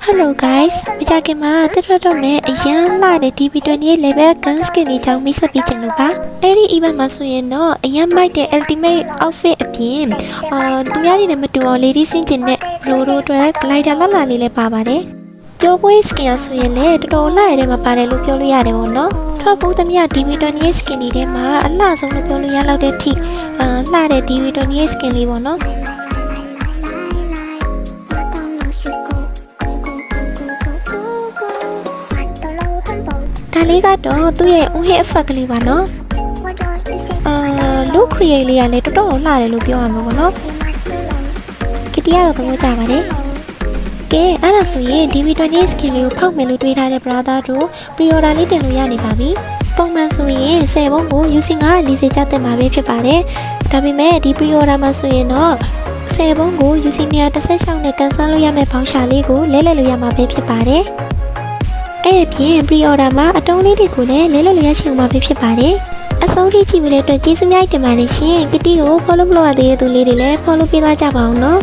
Hello guys မကြခင်မှာတက်ထွက်တော့မယ်အရန်လာတဲ့ DB20 level gun skin လေးကြောင့်မိတ်ဆက်ပေးချင်လို့ပါအဲ့ဒီ event မှာဆိုရင်တော့အရန်မိုက်တဲ့ ultimate outfit အပြင်သူများတွေနဲ့မတူအောင် lady စင်ကျင်တဲ့ bro တို့အတွက် glider လှလှလေးလည်းပါပါတယ်ကြောပွဲ skin ဆိုရင်လည်းတော်တော်လှရတဲ့မှာပါတယ်လို့ပြောလို့ရတယ်ပေါ့နော်ထွက်ဖို့သမျှ DB20 skin တွေထဲမှာအလှဆုံးလို့ပြောလို့ရလောက်တဲ့အထိလှတဲ့ DB20 skin လေးပေါ့နော်ဒါလေးကတော့သူ့ရဲ့ on hit effect ကလေးပါနော်look create လေးကလည်းတော်တော်လှတယ်လို့ပြောရမှာပေါ့နော်ကတိကတော့သဘောကျပါတယ်ကဲအဲ့ဒါဆိုရင် DB20 skin လေးကိုဖောက်မယ်လို့တွေးထားတဲ့ brother တို့ pre-order လေးတင်လို့ရနေပါပြီပုံမှန်ဆိုရင်10ဘုံကို UC 940ကျတင်မှာပဲဖြစ်ပါတယ်ဒါပေမဲ့ဒီ pre-order မှာဆိုရင်တော့10ဘုံကို UC 916နဲ့ကန်ဆယ်လို့ရမယ့်ဘောင်ရှာလေးကိုလဲလှယ်လို့ရမှာပဲဖြစ်ပါတယ်အဲ့အပြင် pre-order မှာအတုံးလေးတွေကိုလည်းလဲလှယ်လို့ရရှိမှာပဲဖြစ်ပါတယ်အဆုံးထိကြည့်ပြီးတဲ့အတွက်ကျေးဇူးများတင်ပါတယ်ရှင်ကတိကို follow လုပ်ရသေးတဲ့သူလေးတွေလည်း follow ပေးသွားကြပါအောင်နော်